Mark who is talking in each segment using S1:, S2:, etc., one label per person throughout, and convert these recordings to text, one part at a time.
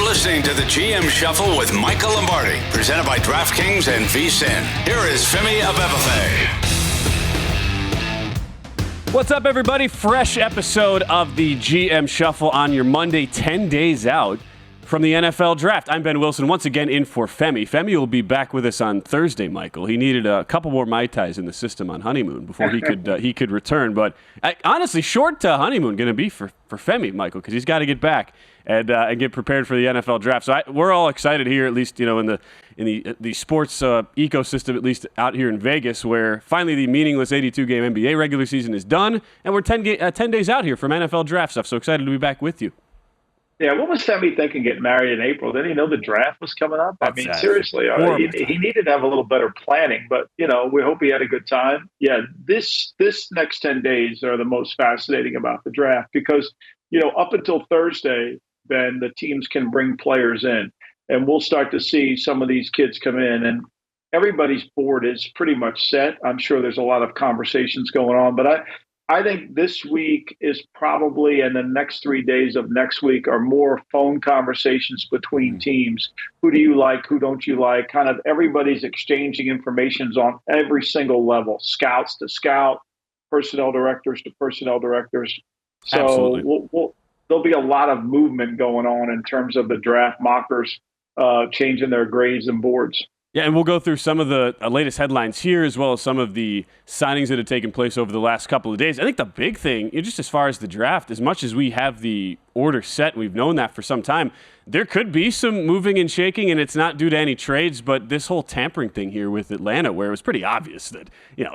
S1: listening to the GM Shuffle with Michael Lombardi, presented by DraftKings and VSiN. Here is Femi Abebefe.
S2: What's up, everybody? Fresh episode of the GM Shuffle on your Monday, 10 days out from the NFL Draft. I'm Ben Wilson, once again in for Femi. Femi will be back with us on Thursday, Michael. He needed a couple more Mai Tais in the system on honeymoon before he could return. But honestly, short honeymoon going to be for Femi, Michael, because he's got to get back and get prepared for the NFL Draft. So we're all excited here, at least in the sports ecosystem, at least out here in Vegas, where finally the meaningless 82-game NBA regular season is done, and we're 10 days out here from NFL Draft stuff. So excited to be back with you.
S3: Yeah, what was Femi thinking getting married in April? Didn't he know the draft was coming up? I mean, seriously, he needed to have a little better planning, but, we hope he had a good time. Yeah, this next 10 days are the most fascinating about the draft because, up until Thursday, then the teams can bring players in, and we'll start to see some of these kids come in, and everybody's board is pretty much set. I'm sure there's a lot of conversations going on, but I think this week is probably, and the next 3 days of next week are more phone conversations between teams. Who do you like? Who don't you like? Kind of everybody's exchanging information on every single level, scouts to scout, personnel directors to personnel directors. So there'll be a lot of movement going on in terms of the draft mockers changing their grades and boards.
S2: Yeah, and we'll go through some of the latest headlines here, as well as some of the signings that have taken place over the last couple of days. I think the big thing, just as far as the draft, as much as we have the order set, and we've known that for some time, there could be some moving and shaking, and it's not due to any trades, but this whole tampering thing here with Atlanta, where it was pretty obvious that,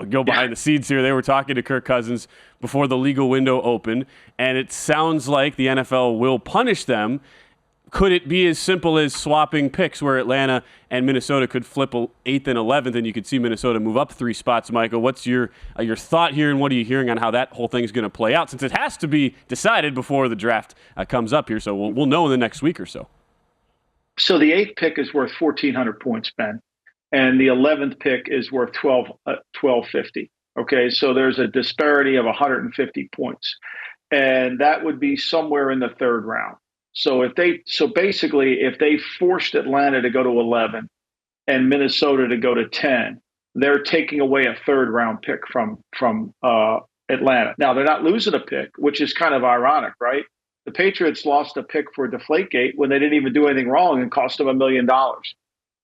S2: go behind the scenes here. They were talking to Kirk Cousins before the legal window opened, and it sounds like the NFL will punish them. Could it be as simple as swapping picks where Atlanta and Minnesota could flip 8th and 11th and you could see Minnesota move up 3 spots, Michael? What's your thought here, and what are you hearing on how that whole thing is going to play out, since it has to be decided before the draft comes up here? So we'll know in the next week or so.
S3: So the 8th pick is worth 1,400 points, Ben, and the 11th pick is worth 1,250. Okay, so there's a disparity of 150 points, and that would be somewhere in the third round. So basically, if they forced Atlanta to go to 11 and Minnesota to go to 10, they're taking away a third round pick from Atlanta. Now, they're not losing a pick, which is kind of ironic, right? The Patriots lost a pick for Deflategate when they didn't even do anything wrong and cost them $1 million.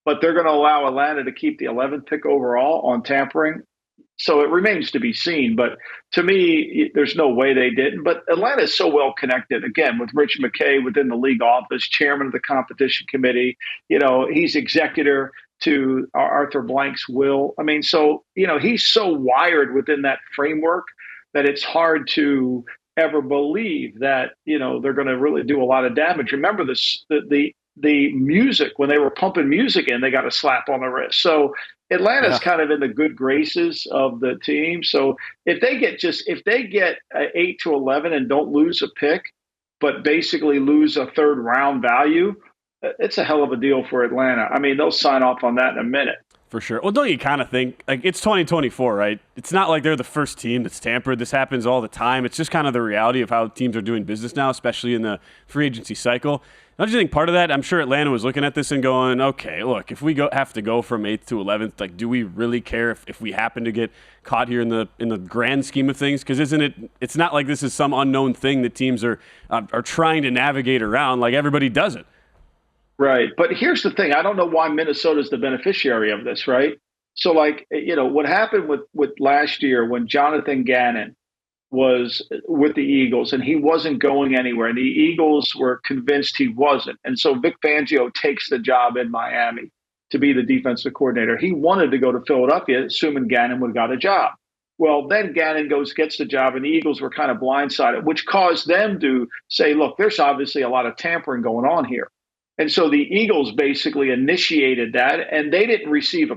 S3: But they're going to allow Atlanta to keep the 11th pick overall on tampering. So it remains to be seen. But to me, there's no way they didn't. But Atlanta is so well connected, again, with Rich McKay within the league office, chairman of the competition committee. He's executor to Arthur Blank's will. I mean, so, he's so wired within that framework that it's hard to ever believe that, they're going to really do a lot of damage. Remember the music, when they were pumping music in, they got a slap on the wrist. So Atlanta's kind of in the good graces of the team. So if they get 8 to 11 and don't lose a pick, but basically lose a third round value, it's a hell of a deal for Atlanta. I mean, they'll sign off on that in a minute. For sure.
S2: Well, don't you kind of think, it's 2024, right? It's not like they're the first team that's tampered. This happens all the time. It's just kind of the reality of how teams are doing business now, especially in the free agency cycle. Don't you think part of that, I'm sure Atlanta was looking at this and going, okay, look, if we have to go from 8th to 11th, do we really care if we happen to get caught here in the grand scheme of things? Because it's not like this is some unknown thing that teams are trying to navigate around. Like, everybody does it.
S3: Right. But here's the thing. I don't know why Minnesota's the beneficiary of this, right? So, what happened with last year when Jonathan Gannon was with the Eagles and he wasn't going anywhere, and the Eagles were convinced he wasn't. And so Vic Fangio takes the job in Miami to be the defensive coordinator. He wanted to go to Philadelphia, assuming Gannon would have got a job. Well, then Gannon gets the job, and the Eagles were kind of blindsided, which caused them to say, look, there's obviously a lot of tampering going on here. And so the Eagles basically initiated that, and they didn't receive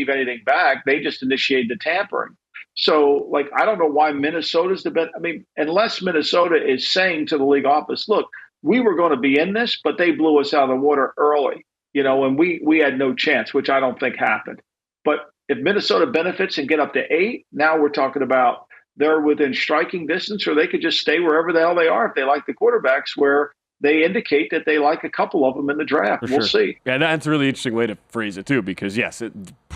S3: anything back. They just initiated the tampering. So, I don't know why Minnesota's the best. I mean, unless Minnesota is saying to the league office, look, we were going to be in this, but they blew us out of the water early, and we had no chance, which I don't think happened. But if Minnesota benefits and get up to 8, now we're talking about they're within striking distance, or they could just stay wherever the hell they are if they like the quarterbacks, where they indicate that they like a couple of them in the draft. We'll see.
S2: Yeah, that's a really interesting way to phrase it, too, because, yes,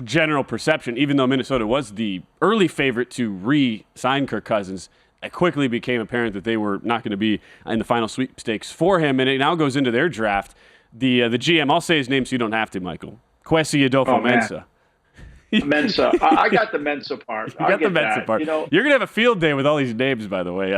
S2: general perception, even though Minnesota was the early favorite to re-sign Kirk Cousins, it quickly became apparent that they were not going to be in the final sweepstakes for him, and it now goes into their draft. The GM, I'll say his name so you don't have to, Michael. Kwesi Adofo-Mensah.
S3: Mensa. I got the Mensa part.
S2: You got the Mensa part. You're going to have a field day with all these names, by the way.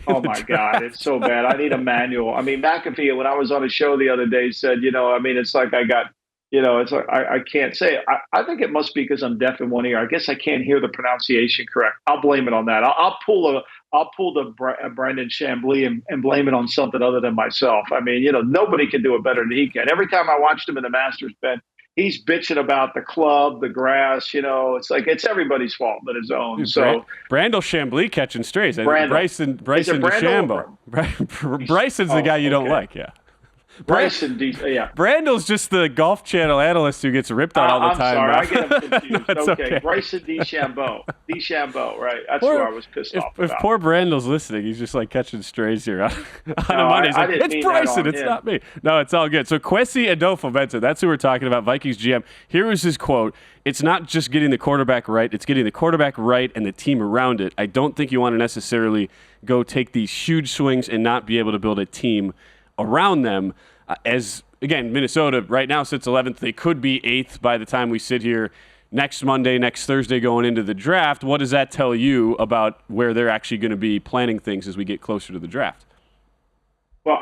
S3: Oh, my God. It's so bad. I need a manual. I mean, McAfee, when I was on a show the other day, said, it's like I got, it's like I can't say it. I think it must be because I'm deaf in one ear. I guess I can't hear the pronunciation correct. I'll blame it on that. I'll pull the Brendan Chambly and blame it on something other than myself. I mean, nobody can do it better than he can. Every time I watched him in the Masters, Ben, he's bitching about the club, the grass. It's like it's everybody's fault but his own. So
S2: Brandel Chambly catching strays. Bryson DeChambeau. Bryson's the guy you don't like, yeah. Brandel's just the Golf Channel analyst who gets ripped on all the time.
S3: I'm sorry, I get him confused. No, okay. Bryson DeChambeau, right? That's who I was pissed off about.
S2: If poor Brandel's listening, he's just like catching strays here on a Monday. He's like, it's Bryson, it's not me. No, it's all good. So Kwesi Adofo-Mensah, that's who we're talking about, Vikings GM. Here was his quote. It's not just getting the quarterback right, it's getting the quarterback right and the team around it. I don't think you want to necessarily go take these huge swings and not be able to build a team around them. As again, Minnesota right now sits 11th. They could be 8th by the time we sit here next Monday, next Thursday going into the draft. What does that tell you about where they're actually going to be planning things as we get closer to the draft?
S3: Well,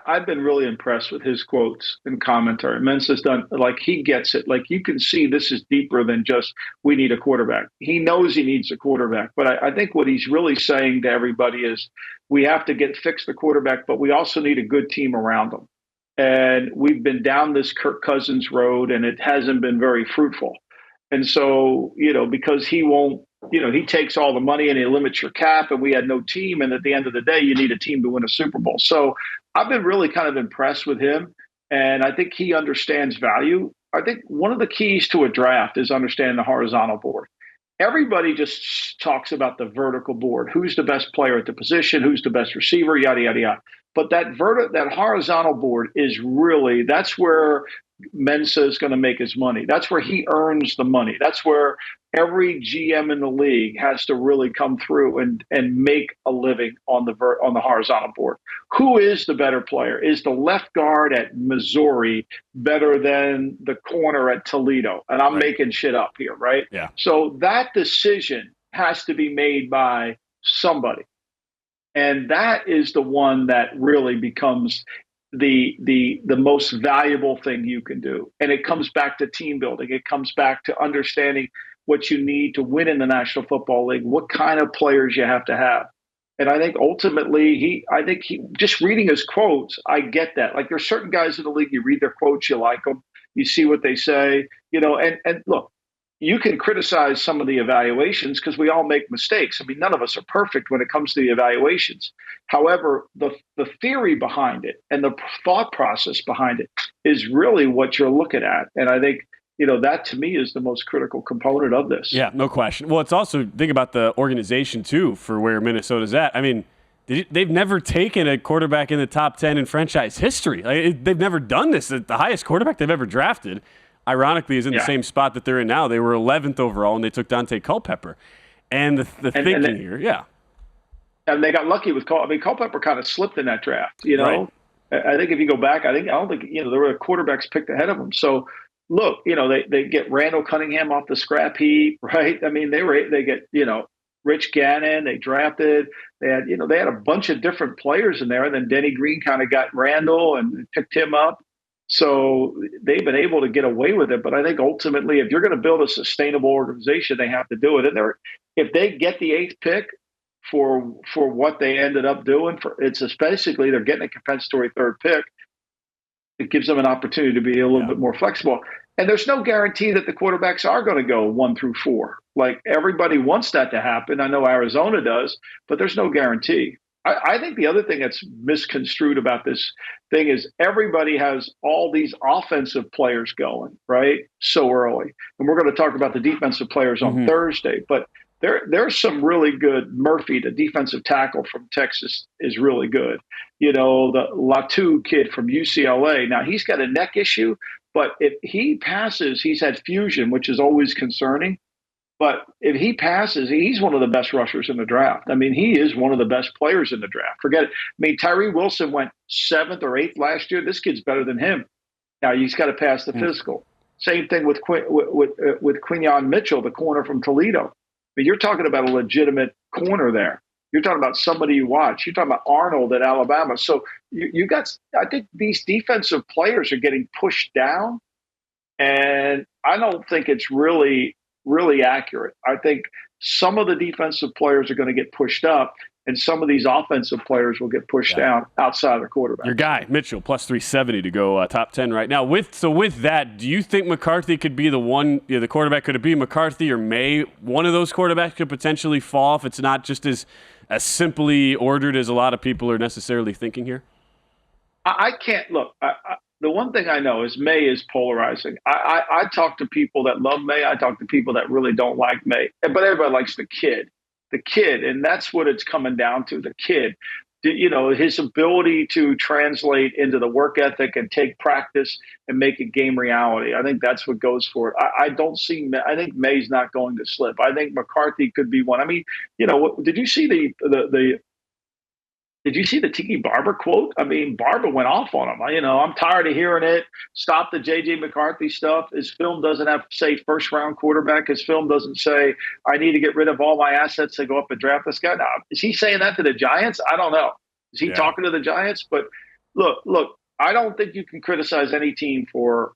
S3: I've been really impressed with his quotes and commentary. Mensah's done, like, he gets it. Like, you can see this is deeper than just we need a quarterback. He knows he needs a quarterback. But I think what he's really saying to everybody is we have to fix the quarterback, but we also need a good team around him. And we've been down this Kirk Cousins road, and it hasn't been very fruitful. And so, because he won't, he takes all the money and he limits your cap, and we had no team. And at the end of the day, you need a team to win a Super Bowl. So I've been really kind of impressed with him, and I think he understands value. I think one of the keys to a draft is understanding the horizontal board. Everybody just talks about the vertical board. Who's the best player at the position? Who's the best receiver? Yada, yada, yada. But that horizontal board is really, that's where Mensah is going to make his money. That's where he earns the money. That's where every GM in the league has to really come through and make a living on the horizontal board. Who is the better player? Is the left guard at Missouri better than the corner at Toledo? And I'm making shit up here, right?
S2: Yeah.
S3: So that decision has to be made by somebody. And that is the one that really becomes the most valuable thing you can do. And it comes back to team building. It comes back to understanding what you need to win in the National Football League, what kind of players you have to have. And I think ultimately, he just reading his quotes, I get that. Like, there's certain guys in the league, you read their quotes, you like them, you see what they say, and look, you can criticize some of the evaluations because we all make mistakes. I mean, none of us are perfect when it comes to the evaluations. However, the theory behind it and the thought process behind it is really what you're looking at. And I think, that to me is the most critical component of this.
S2: Yeah, no question. Well, it's also, think about the organization too for where Minnesota's at. I mean, they've never taken a quarterback in the top 10 in franchise history. They've never done this. The highest quarterback they've ever drafted, ironically, is in the same spot that they're in now. They were 11th overall, and they took Dante Culpepper. And the thinking here, yeah.
S3: And they got lucky with Culpepper. I mean, Culpepper kind of slipped in that draft, Right. I think if you go back, I don't think, there were quarterbacks picked ahead of them. So, look, they get Randall Cunningham off the scrap heap, right? I mean, they get, Rich Gannon, they drafted. They had a bunch of different players in there. And then Denny Green kind of got Randall and picked him up. So they've been able to get away with it. But I think ultimately, if you're going to build a sustainable organization, they have to do it. And if they get the 8th pick for what they ended up doing, basically they're getting a compensatory 3rd pick. It gives them an opportunity to be a little bit more flexible. And there's no guarantee that the quarterbacks are going to go 1 through 4. Like, everybody wants that to happen. I know Arizona does, but there's no guarantee. I think the other thing that's misconstrued about this thing is everybody has all these offensive players going, right, so early. And we're going to talk about the defensive players on Thursday. But There's some really good. Murphy, the defensive tackle from Texas, is really good. You know, the Latu kid from UCLA. Now he's got a neck issue, but if he passes, he's had fusion, which is always concerning. But if he passes, he's one of the best rushers in the draft. I mean, he is one of the best players in the draft. Forget it. I mean, Tyree Wilson went 7th or 8th last year. This kid's better than him. Now he's got to pass the physical. Same thing with Quinyon Mitchell, the corner from Toledo. I mean, you're talking about a legitimate corner there. You're talking about somebody you watch. You're talking about Arnold at Alabama. So you got. I think these defensive players are getting pushed down, and I don't think it's really accurate. I think some of the defensive players are going to get pushed up, and some of these offensive players will get pushed down outside of the quarterback.
S2: Your guy, Mitchell, plus 370 to go top 10 right now. With that, do you think McCarthy could be the one, the quarterback? Could it be McCarthy or May? One of those quarterbacks could potentially fall if it's not just as simply ordered as a lot of people are necessarily thinking here?
S3: I can't look. The one thing I know is May is polarizing. I talk to people that love May. I talk to people that really don't like May. But everybody likes the kid, and that's what it's coming down to, the kid. You know, his ability to translate into the work ethic and take practice and make it game reality. I think that's what goes for it. I don't see – I think May's not going to slip. I think McCarthy could be one. I mean, you know, did you see Did you see the Tiki Barber quote? I mean, Barber went off on him. You know, I'm tired of hearing it. Stop the J.J. McCarthy stuff. His film doesn't have to say first-round quarterback. His film doesn't say, I need to get rid of all my assets to go up and draft this guy. Now, is he saying that to the Giants? I don't know. Is he talking to the Giants? But look, I don't think you can criticize any team for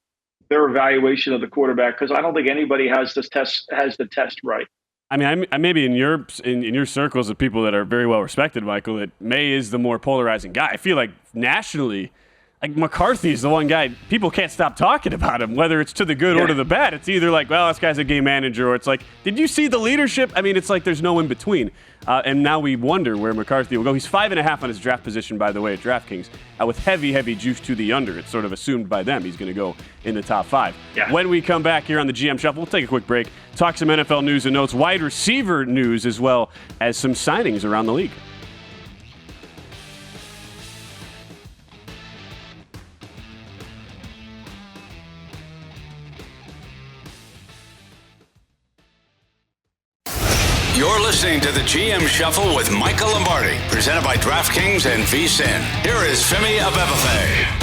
S3: their evaluation of the quarterback because I don't think anybody has the test right.
S2: I mean, I maybe in your circles of people that are very well respected, Michael, that May is the more polarizing guy. I feel like nationally, like McCarthy is the one guy people can't stop talking about him, whether it's to the good or to the bad. It's either like, well, this guy's a game manager, or it's like, did you see the leadership? I mean, it's like there's no in between. And now we wonder where McCarthy will go. He's 5.5 on his draft position, by the way, at DraftKings, with heavy juice to the under. It's sort of assumed by them he's going to go in the top 5. Yeah. When we come back here on the GM Shuffle, we'll take a quick break, talk some NFL news and notes, wide receiver news, as well as some signings around the league.
S1: You're listening to the GM Shuffle with Michael Lombardi, presented by DraftKings and VSiN. Here is Femi Abebefe.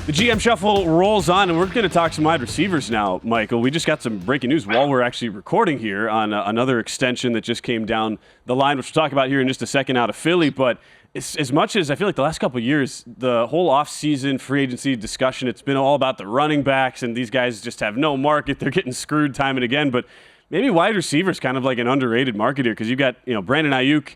S2: The GM Shuffle rolls on, and we're going to talk some wide receivers now, Michael. We just got some breaking news while we're actually recording here on another extension that just came down the line, which we'll talk about here in just a second out of Philly. But as much as I feel like the last couple of years, the whole offseason free agency discussion, it's been all about the running backs, and these guys just have no market. They're getting screwed time and again. But maybe wide receivers kind of like an underrated market here because you've got, Brandon Aiyuk.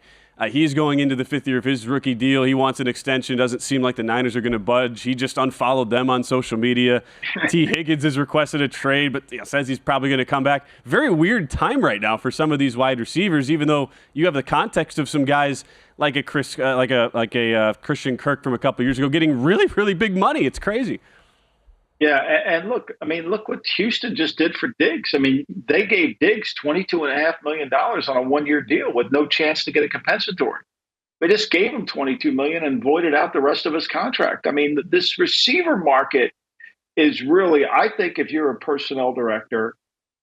S2: He's going into the 5th year of his rookie deal. He wants an extension. Doesn't seem like the Niners are going to budge. He just unfollowed them on social media. T. Higgins has requested a trade, but says he's probably going to come back. Very weird time right now for some of these wide receivers, even though you have the context of some guys like a Christian Kirk from a couple years ago getting really big money. It's crazy.
S3: Yeah, and look what Houston just did for Diggs. I mean, they gave Diggs $22.5 million on a one-year deal with no chance to get a compensatory. They just gave him $22 million and voided out the rest of his contract. I mean, this receiver market is really, I think if you're a personnel director,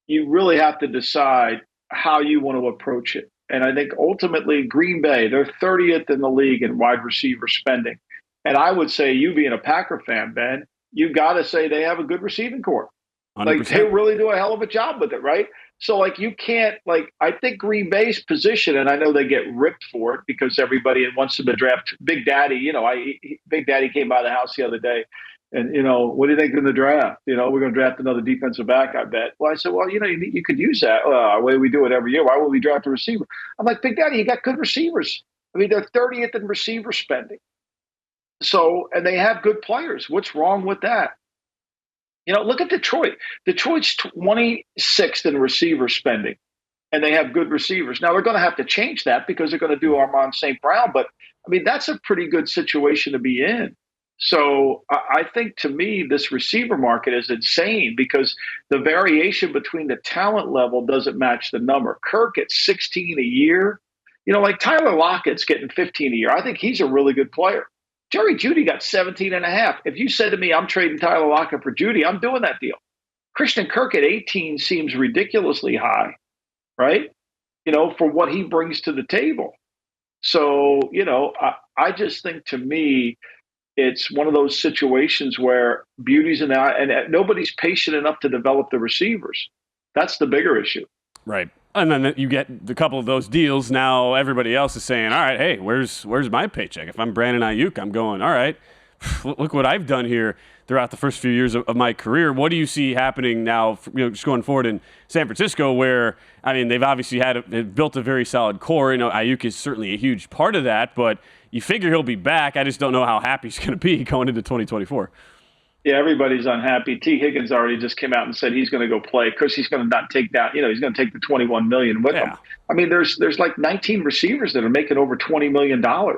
S3: you really have to decide how you want to approach it. And I think ultimately Green Bay, they're 30th in the league in wide receiver spending. And I would say, you being a Packer fan, Ben, you got to say they have a good receiving corps.
S2: 100%.
S3: Like they really do a hell of a job with it, right? So like you can't I think Green Bay's position, and I know they get ripped for it because everybody wants them to draft Big Daddy. Big Daddy came by the house the other day, and what do you think in the draft? We're going to draft another defensive back, I bet. Well, I said, well, you could use that. The way we do it every year. Why would we draft a receiver? I'm like, Big Daddy, you got good receivers. I mean, they're 30th in receiver spending. So, and they have good players. What's wrong with that? Look at Detroit. Detroit's 26th in receiver spending, and they have good receivers. Now, they're going to have to change that because they're going to do Armand St. Brown, but, I mean, that's a pretty good situation to be in. So I think to me, this receiver market is insane because the variation between the talent level doesn't match the number. Kirk at 16 a year, like Tyler Lockett's getting 15 a year. I think he's a really good player. Jerry Jeudy got 17 and a half. If you said to me, I'm trading Tyler Lockett for Jeudy, I'm doing that deal. Christian Kirk at 18 seems ridiculously high, right? For what he brings to the table. So, I just think to me, it's one of those situations where beauty's in the eye, and nobody's patient enough to develop the receivers. That's the bigger issue.
S2: Right. And then you get a couple of those deals. Now everybody else is saying, all right, hey, where's my paycheck? If I'm Brandon Aiyuk, I'm going, all right, look what I've done here throughout the first few years of my career. What do you see happening now, just going forward in San Francisco, where, I mean, they've obviously they've built a very solid core. Aiyuk is certainly a huge part of that, but you figure he'll be back. I just don't know how happy he's going to be going into 2024.
S3: Yeah, everybody's unhappy. T. Higgins already just came out and said he's going to go play because he's going to not take down. He's going to take the $21 million with him. I mean, there's like 19 receivers that are making over $20 million. I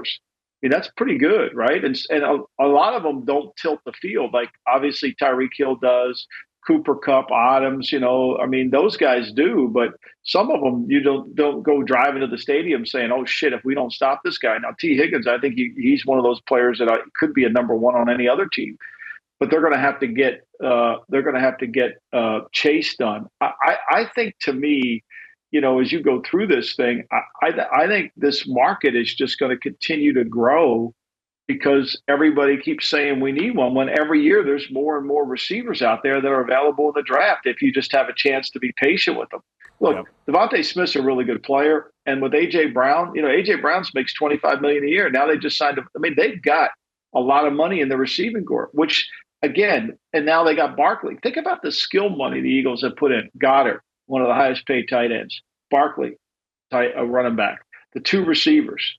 S3: mean, that's pretty good, right? And a lot of them don't tilt the field. Like obviously Tyreek Hill does, Cooper Kupp, Adams. I mean, those guys do, but some of them you don't go driving to the stadium saying, "Oh shit, if we don't stop this guy." Now, T. Higgins, I think he's one of those players that could be a number one on any other team. But they're going to have to get Chase done. I think to me, as you go through this thing, I think this market is just going to continue to grow because everybody keeps saying we need one. When every year there's more and more receivers out there that are available in the draft if you just have a chance to be patient with them. Look, Devonta Smith's a really good player, and with AJ Brown, AJ Brown makes $25 million a year. Now they just signed him. I mean, they've got a lot of money in the receiving corps, which. Again, and now they got Barkley. Think about the skill money the Eagles have put in. Goddard, one of the highest paid tight ends. Barkley, a running back. The two receivers.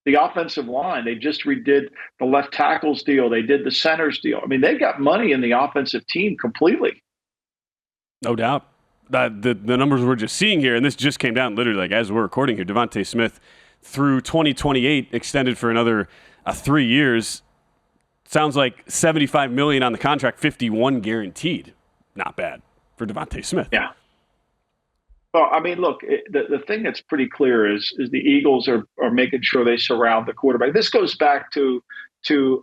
S3: The offensive line, they just redid the left tackles deal. They did the centers deal. I mean, they've got money in the offensive team completely.
S2: No doubt. The numbers we're just seeing here, and this just came down literally like as we're recording here, Devonta Smith through 2028 extended for another 3 years. Sounds like $75 million on the contract, $51 guaranteed. Not bad for Devonta Smith.
S3: Yeah. Well, I mean, look, the thing that's pretty clear is the Eagles are making sure they surround the quarterback. This goes back to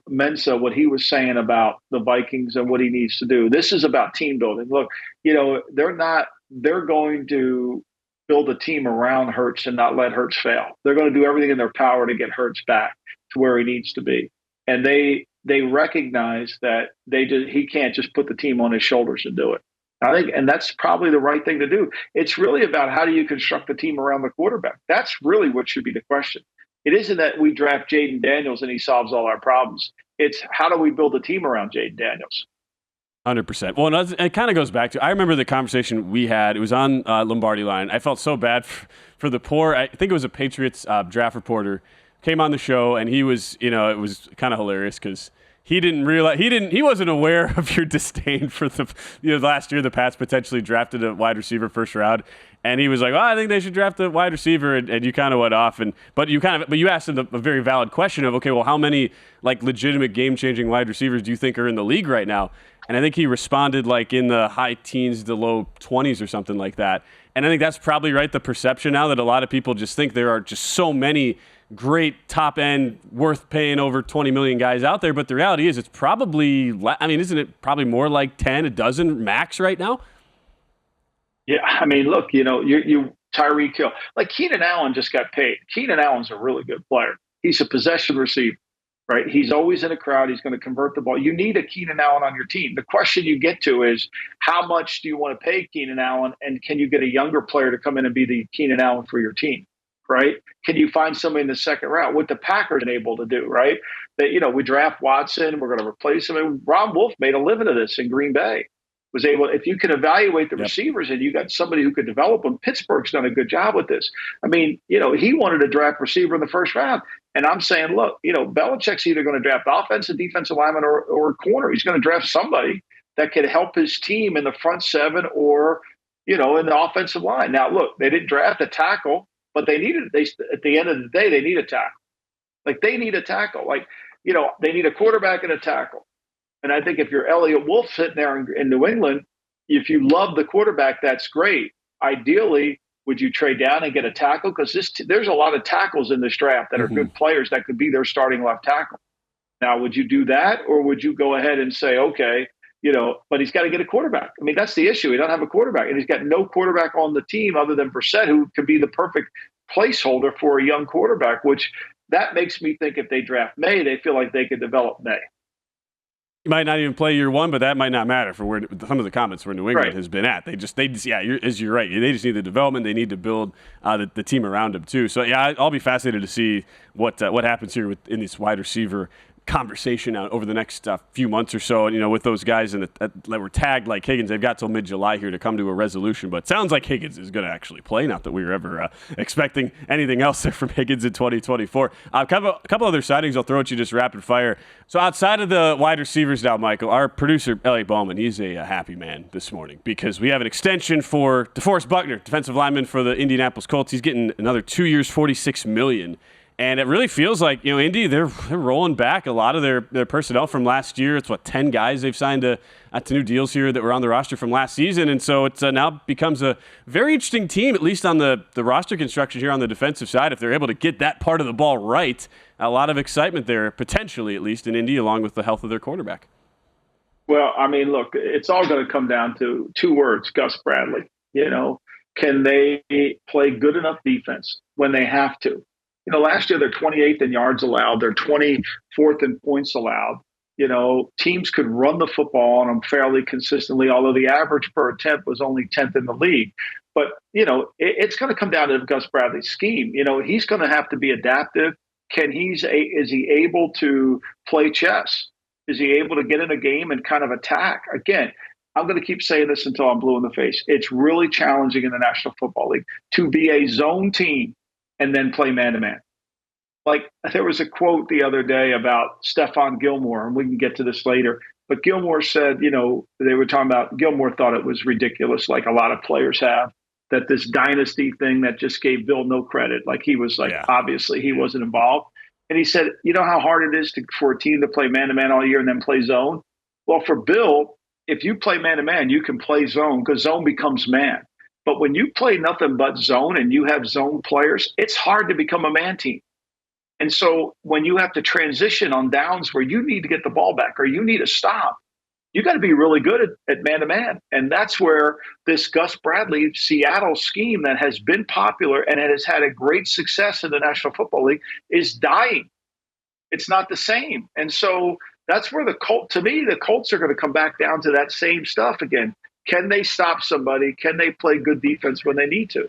S3: Mensa, what he was saying about the Vikings and what he needs to do. This is about team building. Look, they're going to build a team around Hurts and not let Hurts fail. They're going to do everything in their power to get Hurts back to where he needs to be. And they recognize that he can't just put the team on his shoulders and do it. I think, and that's probably the right thing to do. It's really about how do you construct the team around the quarterback. That's really what should be the question. It isn't that we draft Jayden Daniels and he solves all our problems. It's how do we build a team around Jayden Daniels?
S2: 100%. Well, it kind of goes back to, I remember the conversation we had. It was on Lombardi line. I felt so bad for the poor, I think it was a Patriots draft reporter, came on the show, and he was, it was kind of hilarious because he didn't realize, he wasn't aware of your disdain for the, last year the Pats potentially drafted a wide receiver first round. And he was like, I think they should draft a wide receiver. And you kind of went off. But you asked him a very valid question of, okay, well, how many like legitimate game-changing wide receivers do you think are in the league right now? And I think he responded like in the high teens to low 20s or something like that. And I think that's probably right, the perception now that a lot of people just think there are just so many great top-end, worth paying over 20 million guys out there. But the reality is it's probably, isn't it probably more like 10, a dozen max right now?
S3: Yeah, I mean, look, you Tyreek Hill. Like Keenan Allen just got paid. Keenan Allen's a really good player. He's a possession receiver, right? He's always in a crowd. He's going to convert the ball. You need a Keenan Allen on your team. The question you get to is how much do you want to pay Keenan Allen, and can you get a younger player to come in and be the Keenan Allen for your team, right? Can you find somebody in the second round? What the Packers been able to do, right? That, we draft Watson, we're going to replace him. And Rob Wolf made a living of this in Green Bay. Was able, if you can evaluate the receivers and you got somebody who could develop them, Pittsburgh's done a good job with this. I mean, he wanted to draft receiver in the first round. And I'm saying, look, Belichick's either going to draft offensive, defensive lineman or corner. He's going to draft somebody that could help his team in the front seven or, in the offensive line. Now, look, they didn't draft a tackle, but at the end of the day, they need a tackle. Like they need a tackle. Like they need a quarterback and a tackle. And I think if you're Elliott Wolf sitting there in New England, if you love the quarterback, that's great. Ideally, would you trade down and get a tackle? Because there's a lot of tackles in this draft that are good players that could be their starting left tackle. Now, would you do that, or would you go ahead and say, okay, but he's got to get a quarterback? I mean, that's the issue. He doesn't have a quarterback, and he's got no quarterback on the team other than Brissett, who could be the perfect placeholder for a young quarterback, which that makes me think if they draft May, they feel like they could develop May.
S2: He might not even play year one, but that might not matter for where some of the comments where New England has been at. You're right. They just need the development. They need to build the team around him too. So yeah, I'll be fascinated to see what happens here in this wide receiver conversation out over the next few months or so. And, with those guys that were tagged like Higgins, they've got till mid-July here to come to a resolution. But it sounds like Higgins is going to actually play. Not that we were ever expecting anything else there from Higgins in 2024. A couple other signings I'll throw at you just rapid fire. So outside of the wide receivers now, Michael, our producer, Elliot Bowman, he's a happy man this morning because we have an extension for DeForest Buckner, defensive lineman for the Indianapolis Colts. He's getting another 2 years, $46 million. And it really feels like, Indy, they're rolling back a lot of their personnel from last year. It's 10 guys they've signed to new deals here that were on the roster from last season. And so it now becomes a very interesting team, at least on the roster construction here on the defensive side. If they're able to get that part of the ball right, a lot of excitement there, potentially at least in Indy, along with the health of their quarterback. Well, I mean, look, it's all going to come down to two words, Gus Bradley. Can they play good enough defense when they have to? Last year they're 28th in yards allowed. They're 24th in points allowed. Teams could run the football on them fairly consistently, although the average per attempt was only 10th in the league. But, it's going to come down to Gus Bradley's scheme. He's going to have to be adaptive. Is he able to play chess? Is he able to get in a game and kind of attack? Again, I'm going to keep saying this until I'm blue in the face. It's really challenging in the National Football League to be a zone team and then play man-to-man. Like, there was a quote the other day about Stephon Gilmore, and we can get to this later, but Gilmore said, they were talking about, Gilmore thought it was ridiculous, like a lot of players have, that this dynasty thing that just gave Bill no credit. Like, he was like, obviously he wasn't involved. And he said, how hard it is for a team to play man-to-man all year and then play zone? Well, for Bill, if you play man-to-man, you can play zone because zone becomes man. But when you play nothing but zone and you have zone players, it's hard to become a man team. And so when you have to transition on downs where you need to get the ball back or you need to stop, you got to be really good at man-to-man. And that's where this Gus Bradley Seattle scheme that has been popular and it has had a great success in the National Football League is dying. It's not the same. And so that's where the Colts are going to come back down to that same stuff again. Can they stop somebody? Can they play good defense when they need to?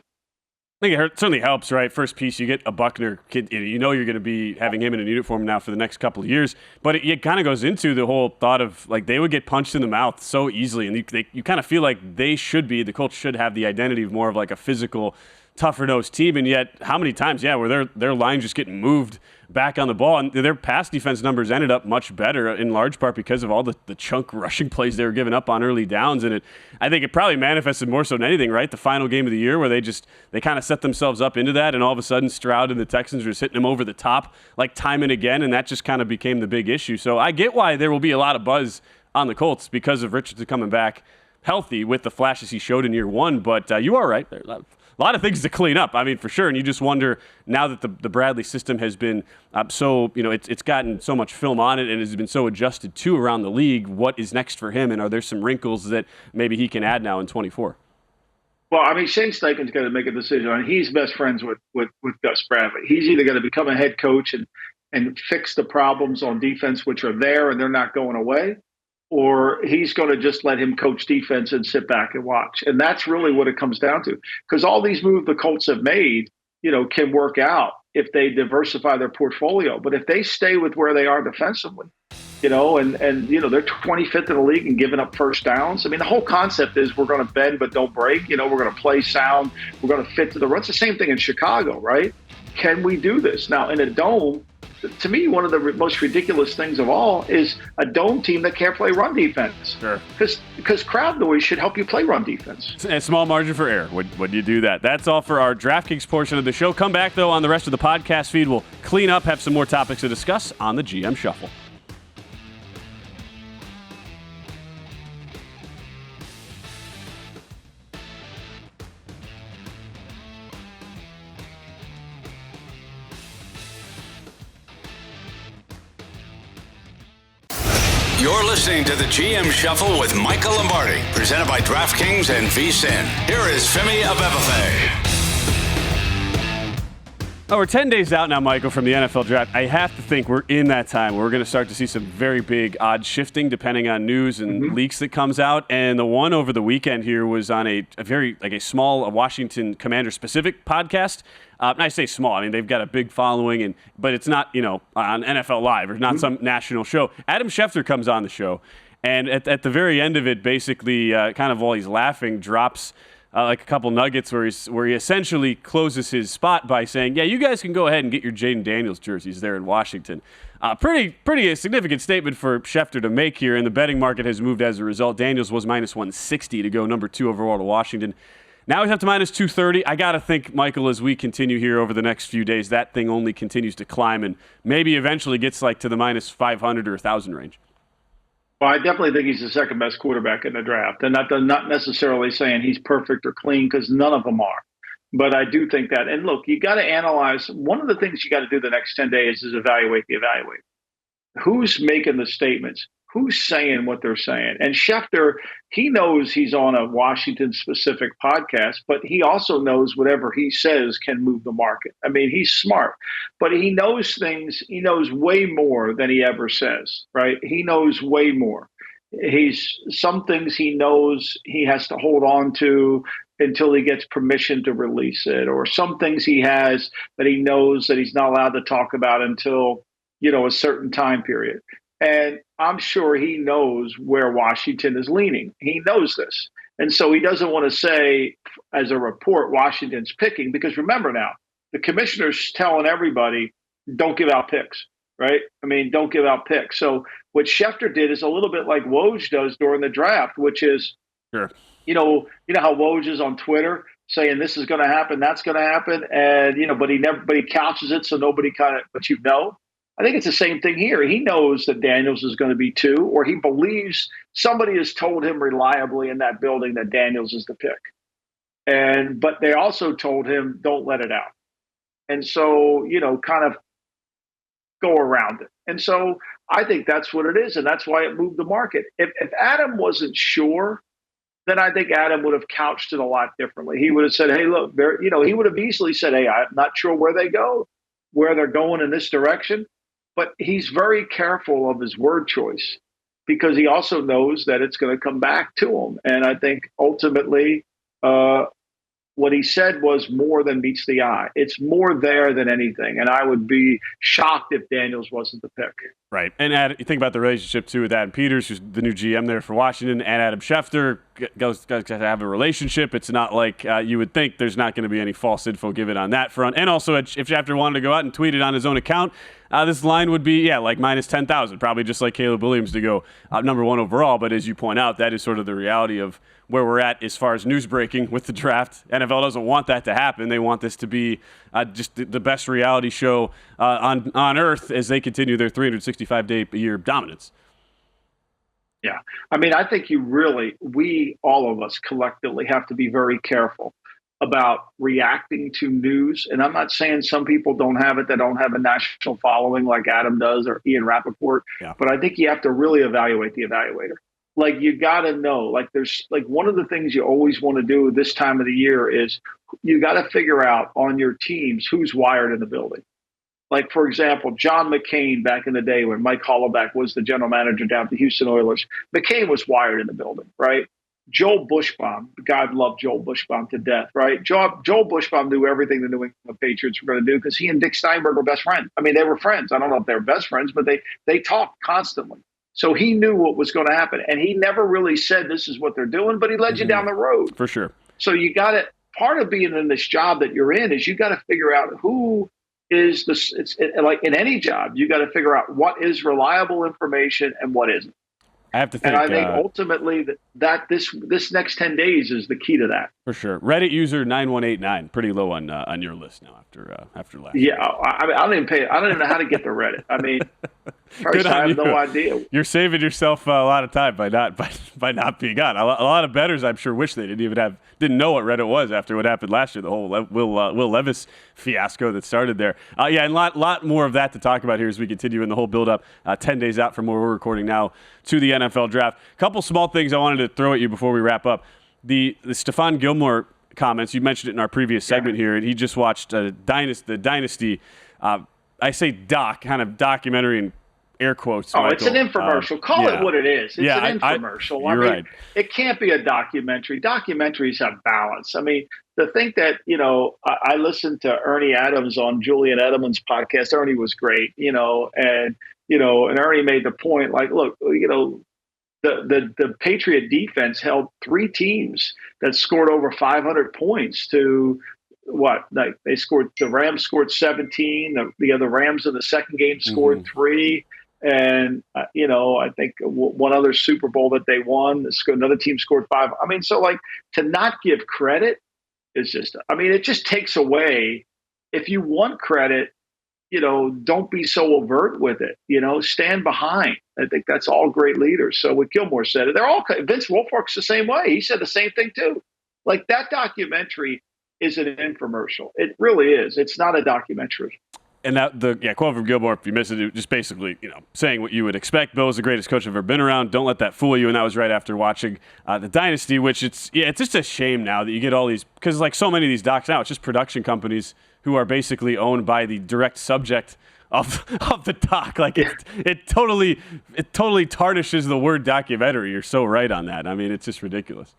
S2: I think it certainly helps, right? First piece, you get a Buckner kid. You're going to be having him in a uniform now for the next couple of years. But it kind of goes into the whole thought of, like, they would get punched in the mouth so easily. And you kind of feel like the Colts should have the identity of more of like a physical, tougher-nosed team. And yet, how many times, where their line just getting moved back on the ball, and their pass defense numbers ended up much better in large part because of all the chunk rushing plays they were giving up on early downs. And I think it probably manifested more so than anything, right? The final game of the year where they kind of set themselves up into that, and all of a sudden Stroud and the Texans were just hitting them over the top like time and again, and that just kind of became the big issue. So I get why there will be a lot of buzz on the Colts because of Richardson coming back healthy with the flashes he showed in year one, but you are right. A lot of things to clean up, I mean, for sure. And you just wonder, now that the Bradley system has been it's gotten so much film on it and has been so adjusted to around the league, what is next for him? And are there some wrinkles that maybe he can add now in 24?
S3: Well, I mean, Shane Steichen's got to make a decision. And he's best friends with Gus Bradley. He's either going to become a head coach and fix the problems on defense, which are there and they're not going away, or he's going to just let him coach defense and sit back and watch. And that's really what it comes down to. Because all these moves the Colts have made, can work out if they diversify their portfolio. But if they stay with where they are defensively, and they're 25th in the league and giving up first downs. I mean, the whole concept is we're going to bend but don't break. We're going to play sound. We're going to fit to the run. It's the same thing in Chicago, right? Can we do this? Now, in a dome, to me, one of the most ridiculous things of all is a dome team that can't play run defense.
S2: Sure.
S3: Because crowd noise should help you play run defense.
S2: A small margin for error when you do that. That's all for our DraftKings portion of the show. Come back, though, on the rest of the podcast feed. We'll clean up, have some more topics to discuss on the GM Shuffle.
S1: You're listening to the GM Shuffle with Michael Lombardi, presented by DraftKings and VSiN. Here is Femi Abebefe.
S2: Oh, we're 10 days out now, Michael, from the NFL draft. I have to think we're in that time where we're going to start to see some very big odds shifting depending on news and leaks that comes out. And the one over the weekend here was on a very, a small Washington Commander-specific podcast. I say small. I mean, they've got a big following, but it's not, on NFL Live or not some national show. Adam Schefter comes on the show, and at the very end of it, basically, kind of while he's laughing, drops like a couple nuggets where he essentially closes his spot by saying, "Yeah, you guys can go ahead and get your Jayden Daniels jerseys there in Washington." Pretty a significant statement for Schefter to make here, and the betting market has moved as a result. Daniels was minus 160 to go number 2 overall to Washington. Now he's up to minus 230. I got to think, Michael, as we continue here over the next few days, that thing only continues to climb and maybe eventually gets like to the minus 500 or 1,000 range.
S3: Well, I definitely think he's the second best quarterback in the draft. And not necessarily saying he's perfect or clean, because none of them are. But I do think that. And look, you got to analyze. One of the things you got to do the next 10 days is evaluate the evaluator. Who's making the statements? Who's saying what they're saying? And Schefter, he knows he's on a Washington-specific podcast, but he also knows whatever he says can move the market. I mean, he's smart, but he knows things. He knows way more than he ever says, right? He knows way more. Some things he knows he has to hold on to until he gets permission to release it, or some things he has that he knows that he's not allowed to talk about until, a certain time period. And I'm sure he knows where Washington is leaning. He knows this. And so he doesn't want to say, as a report, Washington's picking, because remember now, the commissioner's telling everybody, don't give out picks, right? I mean, don't give out picks. So what Schefter did is a little bit like Woj does during the draft, which is,
S2: sure.
S3: How Woj is on Twitter saying this is going to happen, that's going to happen. And, but he couches it so nobody but I think it's the same thing here. He knows that Daniels is going to be 2, or he believes somebody has told him reliably in that building that Daniels is the pick. But they also told him, don't let it out. And so, kind of go around it. And so I think that's what it is. And that's why it moved the market. If Adam wasn't sure, then I think Adam would have couched it a lot differently. He would have said, hey, look, he would have easily said, hey, I'm not sure where they're going in this direction. But he's very careful of his word choice because he also knows that it's going to come back to him. And I think ultimately what he said was more than meets the eye. It's more there than anything. And I would be shocked if Daniels wasn't the pick.
S2: Right. And you think about the relationship, too, with Adam Peters, who's the new GM there for Washington, and Adam Schefter goes to have a relationship. It's not like you would think there's not going to be any false info given on that front. And also, if Schefter wanted to go out and tweet it on his own account, this line would be, like minus 10,000, probably just like Caleb Williams to go number 1 overall. But as you point out, that is sort of the reality of where we're at as far as news breaking with the draft. NFL doesn't want that to happen. They want this to be just the best reality show on earth as they continue their 365-day-a-year dominance.
S3: Yeah. I mean, I think all of us collectively have to be very careful about reacting to news. And I'm not saying some people don't have it, that don't have a national following like Adam does or Ian Rappaport, but I think you have to really evaluate the evaluator. Like, you got to know, there's one of the things you always want to do this time of the year is you got to figure out on your teams who's wired in the building. Like, for example, John McCain back in the day when Mike Hollaback was the general manager down at the Houston Oilers, McCain was wired in the building, right? Joel Bushbaum, God loved Joel Bushbaum to death, right? Joel Bushbaum knew everything the New England Patriots were going to do because he and Dick Steinberg were best friends. I mean, they were friends. I don't know if they were best friends, but they talked constantly. So he knew what was going to happen. And he never really said this is what they're doing, but he led you down the road.
S2: For sure.
S3: So you got to, part of being in this job that you're in is you got to figure out who is like in any job, you got to figure out what is reliable information and what isn't.
S2: I have to think.
S3: And I think ultimately that this next 10 days is the key to that.
S2: For sure. Reddit user 9189, pretty low on your list now after last.
S3: Yeah, I mean, I don't even know how to get to Reddit. I mean, first, I have no idea.
S2: You're saving yourself a lot of time by not being on. A lot of bettors, I'm sure, wish they didn't know what Reddit was after what happened last year, the whole Will Levis fiasco that started there. And a lot more of that to talk about here as we continue in the whole build-up 10 days out from where we're recording now to the NFL draft. A couple small things I wanted to throw at you before we wrap up. The Stephon Gilmore comments, you mentioned it in our previous segment here, and he just watched the Dynasty. I say kind of documentary in air quotes.
S3: Oh,
S2: Michael.
S3: It's an infomercial. Call it what it is. It's an infomercial.
S2: You're right.
S3: It can't be a documentary. Documentaries have balance. I mean, to think that, I listened to Ernie Adams on Julian Edelman's podcast. Ernie was great, and Ernie made the point, like, look, the Patriot defense held three teams that scored over 500 points to what? Like the Rams scored 17. The Rams in the second game scored 3. And, I think one other Super Bowl that they won, another team scored 5. I mean, so like to not give credit is it just takes away. If you want credit, don't be so overt with it, stand behind. I think that's all great leaders. So what Gilmore said, they're all, Vince Wilfork's the same way. He said the same thing too. Like that documentary is an infomercial. It really is. It's not a documentary.
S2: And that quote from Gilmore, if you missed it, just basically, saying what you would expect. Bill's the greatest coach I've ever been around. Don't let that fool you. And that was right after watching the Dynasty, which it's just a shame now that you get all these, because like so many of these docs now, it's just production companies who are basically owned by the direct subject of the doc. Like it totally tarnishes the word documentary. You're so right on that. I mean, it's just ridiculous.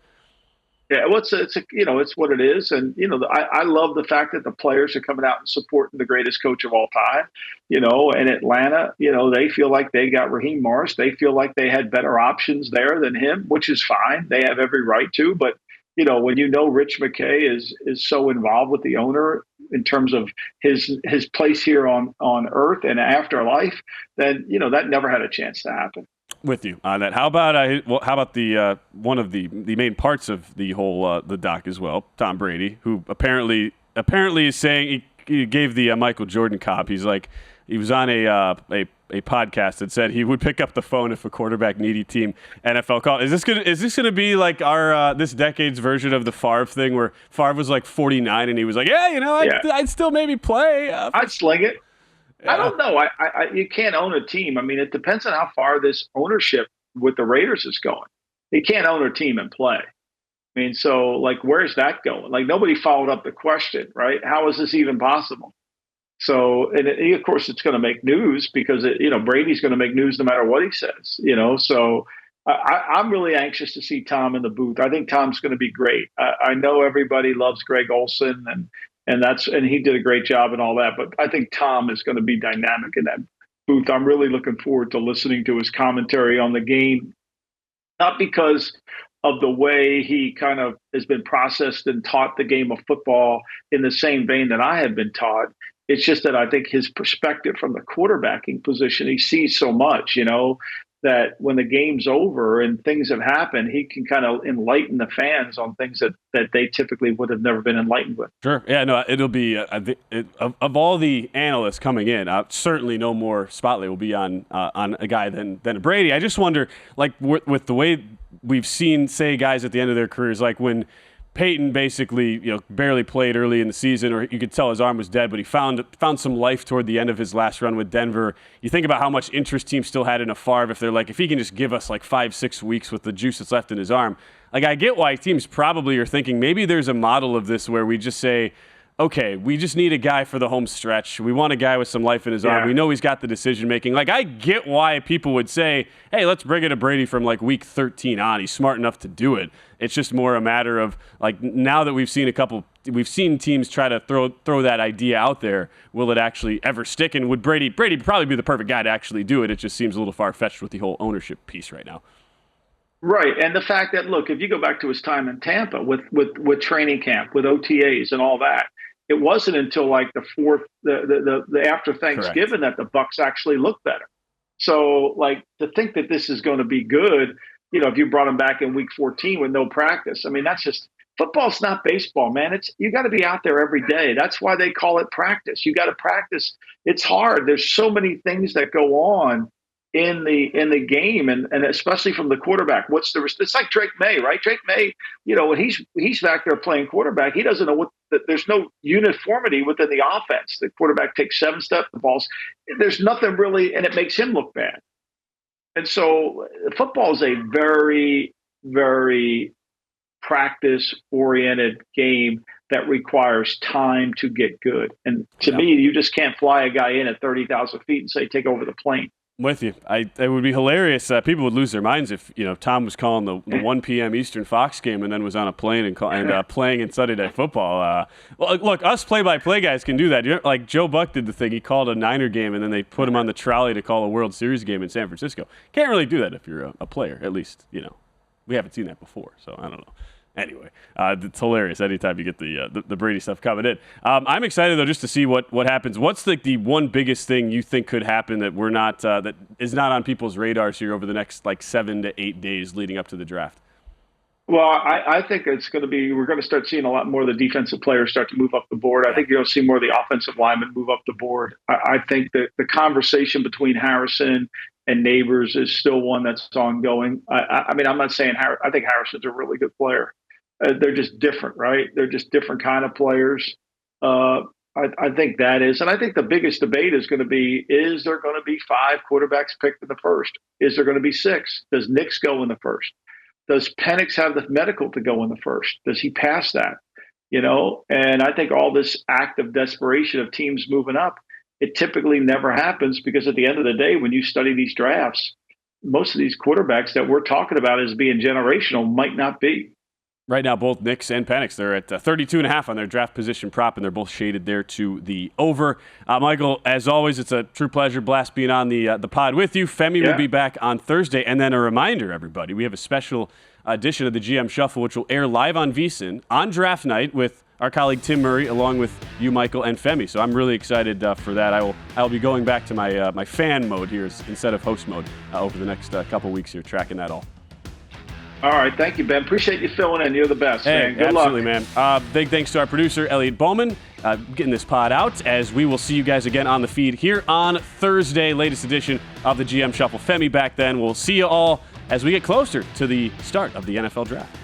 S3: Yeah, well, it's what it is, and I love the fact that the players are coming out and supporting the greatest coach of all time. In Atlanta, they feel like they got Raheem Morris. They feel like they had better options there than him, which is fine. They have every right to. But when Rich McKay is so involved with the owner in terms of his place here on Earth and afterlife, then that never had a chance to happen.
S2: With you on that. How about the one of the main parts of the whole the doc as well, Tom Brady, who apparently is saying he gave the Michael Jordan cop. He's like, he was on a podcast that said he would pick up the phone if a quarterback needy team NFL called. Is this gonna be like our this decade's version of the Favre thing, where Favre was like 49 and he was like, I'd still maybe play.
S3: I'd sling it. I don't know. You can't own a team. I mean, it depends on how far this ownership with the Raiders is going. You can't own a team and play. I mean, so like, where's that going? Like, nobody followed up the question, right? How is this even possible? So, of course, it's going to make news because Brady's going to make news no matter what he says. So I'm really anxious to see Tom in the booth. I think Tom's going to be great. I know everybody loves Greg Olson and he did a great job and all that, but I think Tom is going to be dynamic in that booth. I'm really looking forward to listening to his commentary on the game, not because of the way he kind of has been processed and taught the game of football in the same vein that I have been taught. It's just that I think his perspective from the quarterbacking position, he sees so much, that when the game's over and things have happened, he can kind of enlighten the fans on things that they typically would have never been enlightened with.
S2: Sure. Yeah, no, it'll be, of all the analysts coming in, certainly no more spotlight will be on a guy than a Brady. I just wonder, like, with the way we've seen, say, guys at the end of their careers, like when Peyton basically, barely played early in the season, or you could tell his arm was dead, but he found some life toward the end of his last run with Denver. You think about how much interest teams still had in a Favre. If he can just give us like 5-6 weeks with the juice that's left in his arm. Like, I get why teams probably are thinking maybe there's a model of this where we just say, okay, we just need a guy for the home stretch. We want a guy with some life in his arm. We know he's got the decision making. Like, I get why people would say, hey, let's bring in a Brady from like week 13 on. He's smart enough to do it. It's just more a matter of, like, now that we've seen teams try to throw that idea out there, will it actually ever stick? And would Brady probably be the perfect guy to actually do it? It just seems a little far-fetched with the whole ownership piece right now.
S3: Right. And the fact that, look, if you go back to his time in Tampa with training camp, with OTAs and all that, It wasn't until like the fourth, the after Thanksgiving that the Bucs actually looked better. So, like, to think that this is going to be good, if you brought them back in week 14 with no practice, I mean, that's just football's not baseball, man. You got to be out there every day. That's why they call it practice. You got to practice. It's hard. There's so many things that go on in the game, and especially from the quarterback. It's like Drake May, right? Drake May, when he's back there playing quarterback, he doesn't know there's no uniformity within the offense. The quarterback takes 7 steps, the ball's there's nothing really, and it makes him look bad. And so football is a very, very practice-oriented game that requires time to get good. And to me, you just can't fly a guy in at 30,000 feet and say, take over the plane.
S2: I'm with you. It would be hilarious. People would lose their minds if Tom was calling the 1 p.m. Eastern Fox game and then was on a plane and playing in Sunday Night Football. Well, look, us play-by-play guys can do that. Like Joe Buck did the thing. He called a Niner game and then they put him on the trolley to call a World Series game in San Francisco. Can't really do that if you're a player. At least we haven't seen that before. So I don't know. Anyway, it's hilarious anytime you get the Brady stuff coming in. I'm excited, though, just to see what happens. What's the one biggest thing you think could happen that we're not that is not on people's radars here over the next 7 to 8 days leading up to the draft?
S3: Well, I think it's going to be – we're going to start seeing a lot more of the defensive players start to move up the board. I think you're going to see more of the offensive linemen move up the board. I think that the conversation between Harrison and Neighbors is still one that's ongoing. I mean, I'm not saying – I think Harrison's a really good player. They're just different, right? They're just different kind of players. I think that is. And I think the biggest debate is going to be, is there going to be 5 quarterbacks picked in the first? Is there going to be 6? Does Nix go in the first? Does Penix have the medical to go in the first? Does he pass that? And I think all this act of desperation of teams moving up, it typically never happens because at the end of the day, when you study these drafts, most of these quarterbacks that we're talking about as being generational might not be.
S2: Right now, both Nix and Penix, they're at 32.5 on their draft position prop, and they're both shaded there to the over. Michael, as always, it's a true pleasure, blast being on the pod with you. Femi will be back on Thursday. And then a reminder, everybody, we have a special edition of the GM Shuffle, which will air live on VSiN on draft night with our colleague Tim Murray, along with you, Michael, and Femi. So I'm really excited for that. I will be going back to my fan mode here instead of host mode over the next couple weeks here, tracking that all.
S3: All right. Thank you, Ben. Appreciate you filling in. You're the best, man. Good
S2: absolutely,
S3: luck.
S2: Man. Big thanks to our producer, Elliot Bowman, getting this pod out, as we will see you guys again on the feed here on Thursday, latest edition of the GM Shuffle. Femi back then. We'll see you all as we get closer to the start of the NFL Draft.